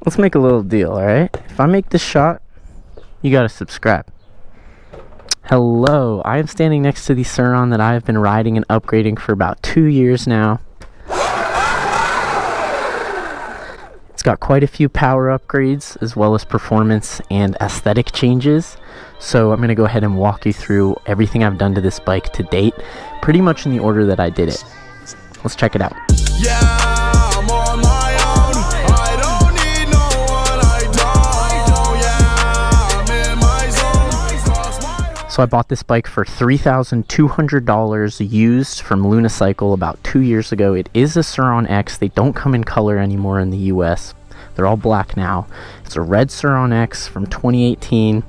Let's make a little deal, alright? If I make this shot, you gotta subscribe. Hello, I am standing next to the Sur Ron that I have been riding and upgrading for about 2 years now. It's got quite a few power upgrades as well as performance and aesthetic changes. So I'm going to go ahead and walk you through everything I've done to this bike to date, pretty much in the order that I did it. Let's check it out. Yeah, I'm on my own. I don't need no one. I don't. Yeah, I'm in my zone. So I bought this bike for $3,200 used from Lunicycle about 2 years ago. It is a Sur Ron X. They don't come in color anymore in the US. They're all black now. It's a red Sur Ron X from 2018.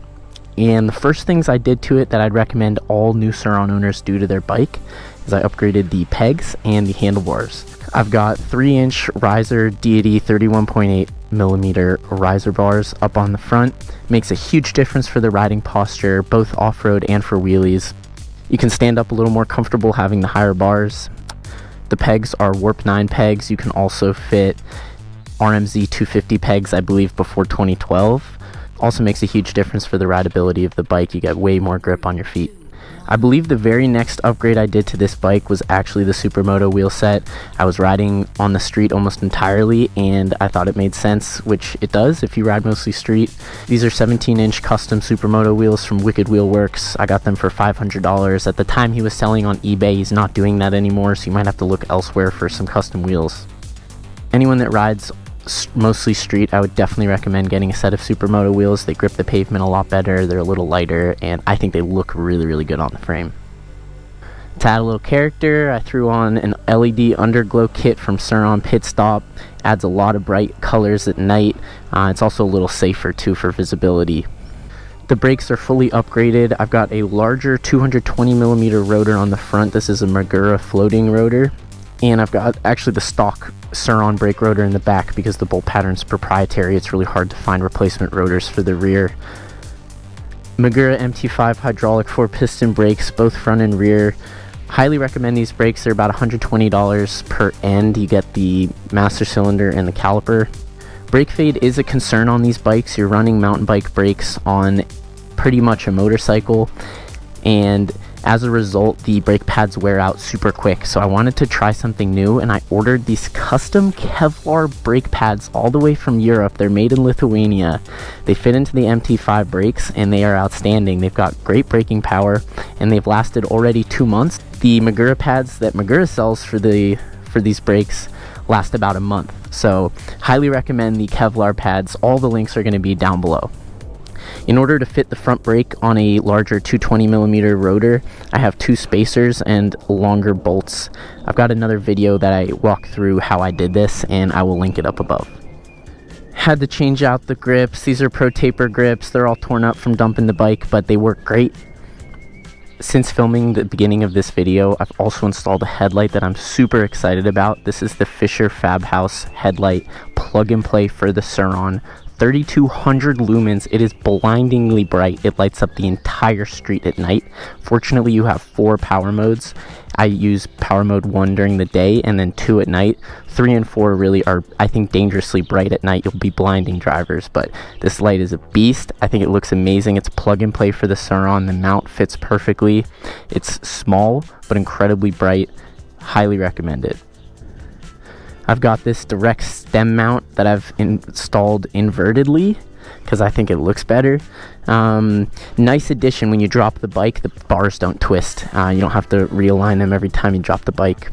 And the first things I did to it that I'd recommend all new Sur Ron owners do to their bike is I upgraded the pegs and the handlebars. I've got 3-inch riser Deity 31.8 millimeter riser bars up on the front. Makes a huge difference for the riding posture, both off-road and for wheelies. You can stand up a little more comfortable having the higher bars. The pegs are Warp 9 pegs. You can also fit RMZ 250 pegs, I believe, before 2012. Also makes a huge difference for the rideability of the bike. You get way more grip on your feet. I believe the very next upgrade I did to this bike was actually the Supermoto wheel set. I was riding on the street almost entirely and I thought it made sense, which it does if you ride mostly street. These are 17-inch custom Supermoto wheels from Wicked Wheel Works. I got them for $500. At the time he was selling on eBay, he's not doing that anymore, so you might have to look elsewhere for some custom wheels. Anyone that rides mostly street, I would definitely recommend getting a set of Supermoto wheels. They grip the pavement a lot better, they're a little lighter, and I think they look really good on the frame. To add a little character, I threw on an LED underglow kit from Sur Ron Pit Stop. Adds a lot of bright colors at night. It's also a little safer too for visibility. The brakes are fully upgraded. I've got a larger 220mm rotor on the front. This is a Magura floating rotor. And I've got actually the stock Sur Ron brake rotor in the back because the bolt pattern is proprietary. It's really hard to find replacement rotors for the rear. Magura MT5 hydraulic 4-piston brakes, both front and rear. Highly recommend these brakes. They're about $120 per end. You get the master cylinder and the caliper. Brake fade is a concern on these bikes. You're running mountain bike brakes on pretty much a motorcycle, and as a result, the brake pads wear out super quick. So I wanted to try something new, and I ordered these custom Kevlar brake pads all the way from Europe. They're made in Lithuania. They fit into the MT5 brakes, and they are outstanding. They've got great braking power, and they've lasted already 2 months. The Magura pads that Magura sells for these brakes last about a month. So highly recommend the Kevlar pads. All the links are going to be down below. In order to fit the front brake on a larger 220mm rotor, I have 2 spacers and longer bolts. I've got another video that I walk through how I did this, and I will link it up above. Had to change out the grips. These are Pro Taper grips. They're all torn up from dumping the bike, but they work great. Since filming the beginning of this video, I've also installed a headlight that I'm super excited about. This is the Fisher Fab House headlight plug and play for the Sur Ron. 3200 lumens. It is blindingly bright. It lights up the entire street at night. Fortunately, you have 4 power modes. I use power mode 1 during the day and then 2 at night. 3 and 4 really are, I think, dangerously bright at night. You'll be blinding drivers, but this light is a beast. I think it looks amazing. It's plug and play for the Sur Ron. The mount fits perfectly. It's small but incredibly bright. Highly recommend it. I've got this direct stem mount that I've installed invertedly because I think it looks better. Nice addition: when you drop the bike, the bars don't twist. You don't have to realign them every time you drop the bike.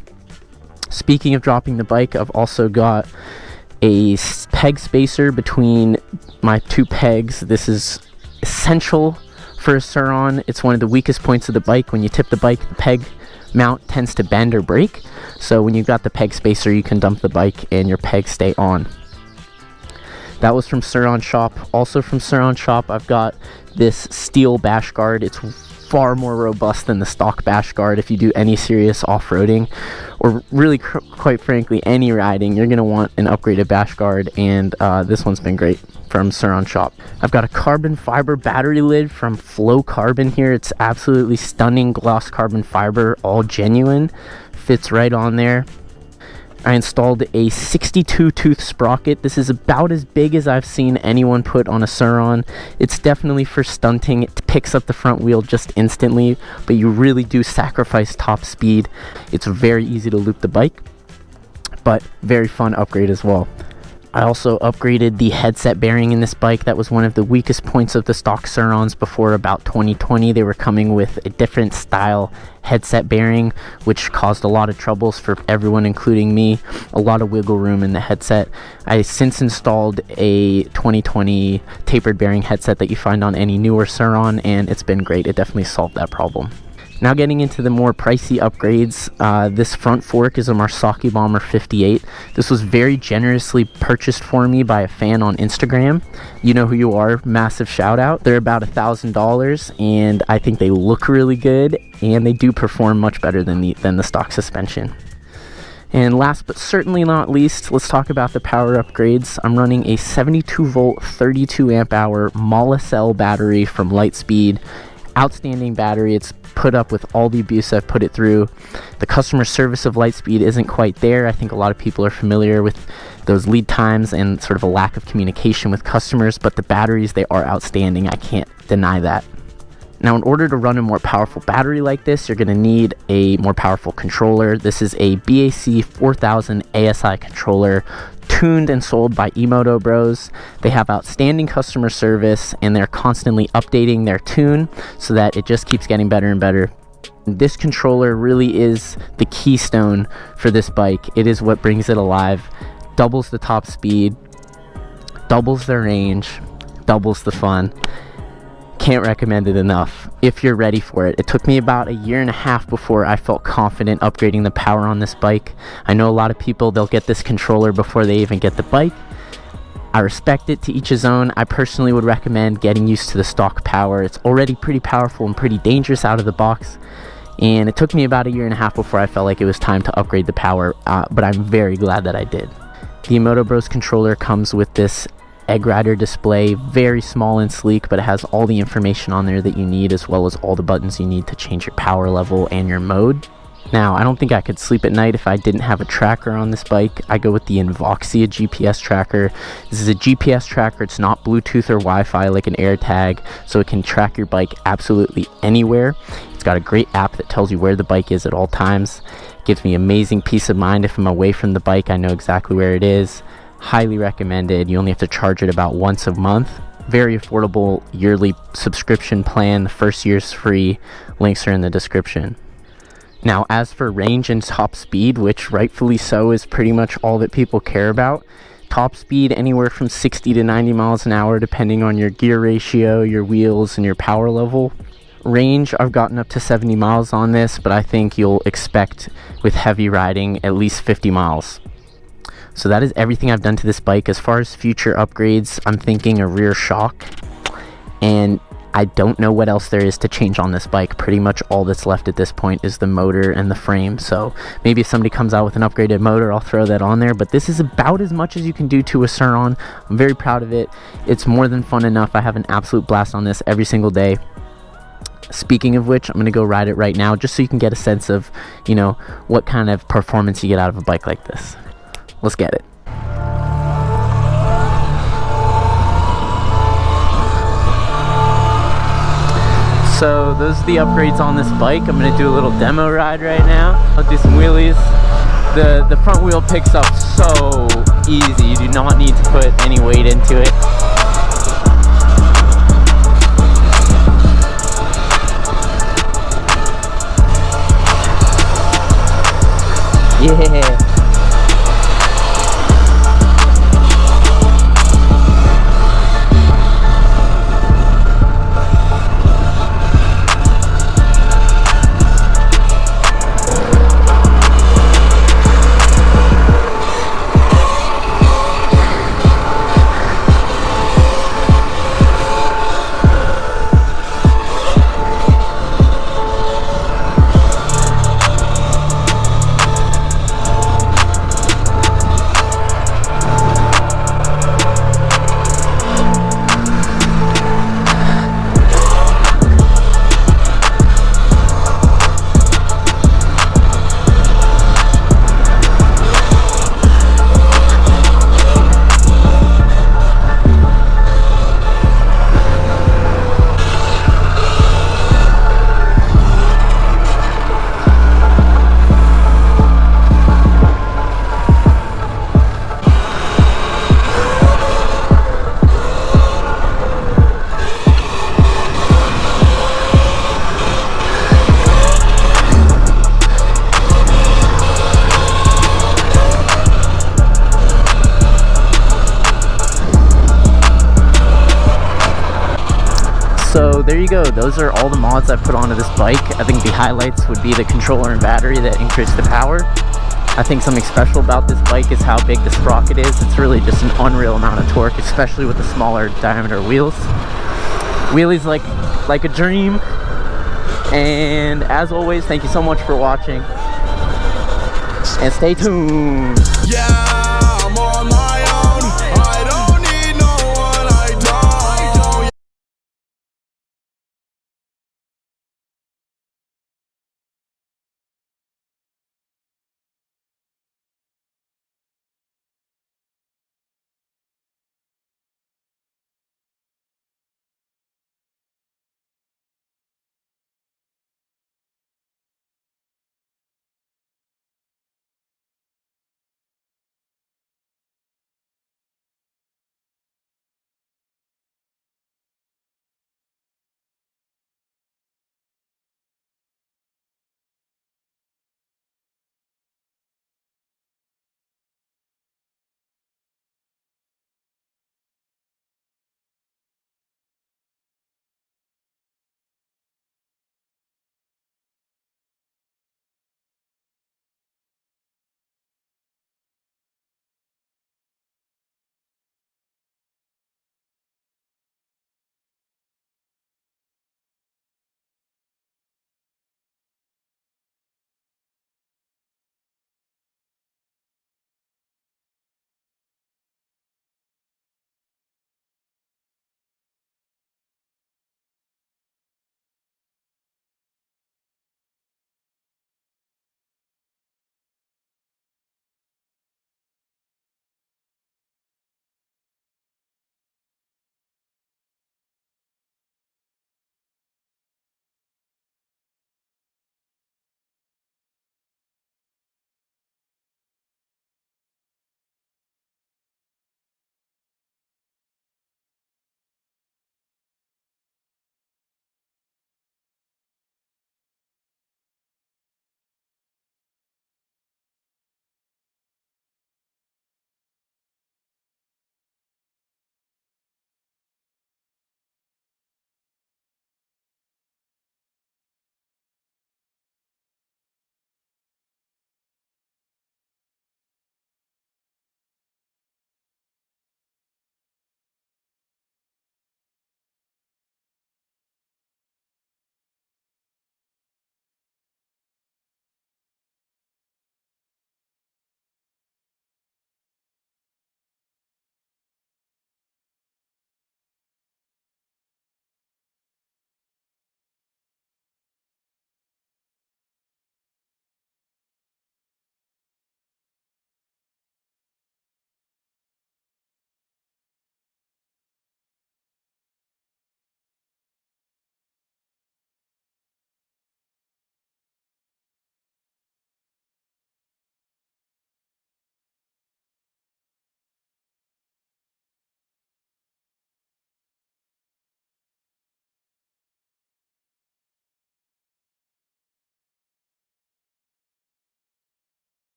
Speaking of dropping the bike, I've also got a peg spacer between my 2 pegs. This is essential for a Sur Ron. It's one of the weakest points of the bike. When you tip the bike, the peg mount tends to bend or break. So when you've got the peg spacer, you can dump the bike and your pegs stay on. That was from Sur Ron Shop. Also from Sur Ron Shop, I've got this steel bash guard. It's far more robust than the stock bash guard. If you do any serious off-roading, or really quite frankly any riding, you're going to want an upgraded bash guard, and this one's been great from Sur Ron Shop. I've got a carbon fiber battery lid from Flow Carbon here. It's absolutely stunning gloss carbon fiber, all genuine. Fits right on there. I installed a 62 tooth sprocket. This is about as big as I've seen anyone put on a Sur Ron. It's definitely for stunting. It picks up the front wheel just instantly, but you really do sacrifice top speed. It's very easy to loop the bike, but very fun upgrade as well. I also upgraded the headset bearing in this bike. That was one of the weakest points of the stock Sur Rons before about 2020. They were coming with a different style headset bearing, which caused a lot of troubles for everyone, including me. A lot of wiggle room in the headset. I since installed a 2020 tapered bearing headset that you find on any newer Sur Ron, and it's been great. It definitely solved that problem. Now getting into the more pricey upgrades, this front fork is a Marsaki Bomber 58. This was very generously purchased for me by a fan on Instagram. You know who you are, massive shout out. They're about $1,000 and I think they look really good and they do perform much better than the stock suspension. And last but certainly not least, let's talk about the power upgrades. I'm running a 72 volt 32 amp hour Molicel battery from Lightspeed. Outstanding battery. It's put up with all the abuse I've put it through. The customer service of Lightspeed isn't quite there. I think a lot of people are familiar with those lead times and sort of a lack of communication with customers, but the batteries, they are outstanding. I can't deny that. Now, in order to run a more powerful battery like this, you're going to need a more powerful controller. This is a BAC 4000 ASI controller, tuned and sold by Emoto Bros. They have outstanding customer service and they're constantly updating their tune so that it just keeps getting better and better. This controller really is the keystone for this bike. It is what brings it alive. Doubles the top speed, doubles the range, doubles the fun. Can't recommend it enough if you're ready for it. It took me about a year and a half before I felt confident upgrading the power on this bike. I know a lot of people, they'll get this controller before they even get the bike. I respect it, to each his own. I personally would recommend getting used to the stock power. It's already pretty powerful and pretty dangerous out of the box. And it took me about a year and a half before I felt like it was time to upgrade the power, but I'm very glad that I did. The Emoto Bros controller comes with this egg rider display, very small and sleek, but it has all the information on there that you need, as well as all the buttons you need to change your power level and your mode. Now, I don't think I could sleep at night if I didn't have a tracker on this bike. I go with the Invoxia GPS tracker. This is a GPS tracker. It's not Bluetooth or Wi-Fi like an AirTag, so it can track your bike absolutely anywhere. It's got a great app that tells you where the bike is at all times. It gives me amazing peace of mind. If I'm away from the bike, I know exactly where it is. Highly recommended. You only have to charge it about once a month. Very affordable yearly subscription plan. The first year's free. Links are in the description. Now, as for range and top speed, which rightfully so is pretty much all that people care about, top speed anywhere from 60 to 90 miles an hour depending on your gear ratio, your wheels, and your power level. Range, I've gotten up to 70 miles on this, but I think you'll expect with heavy riding at least 50 miles. So that is everything I've done to this bike. As far as future upgrades, I'm thinking a rear shock, and I don't know what else there is to change on this bike. Pretty much all that's left at this point is the motor and the frame. So maybe if somebody comes out with an upgraded motor, I'll throw that on there, but this is about as much as you can do to a Sur Ron. I'm very proud of it. It's more than fun enough. I have an absolute blast on this every single day. Speaking of which, I'm going to go ride it right now just so you can get a sense of, you know, what kind of performance you get out of a bike like this. Let's get it. So those are the upgrades on this bike. I'm going to do a little demo ride right now. I'll do some wheelies. The front wheel picks up so easy. You do not need to put any weight into it. Yeah. there you go. Those are all the mods I've put onto this bike. I think the highlights would be the controller and battery that increase the power. I think something special about this bike is how big the sprocket is. It's really just an unreal amount of torque, especially with the smaller diameter wheels. Wheelies like a dream. And as always, thank you so much for watching. And stay tuned. Yeah.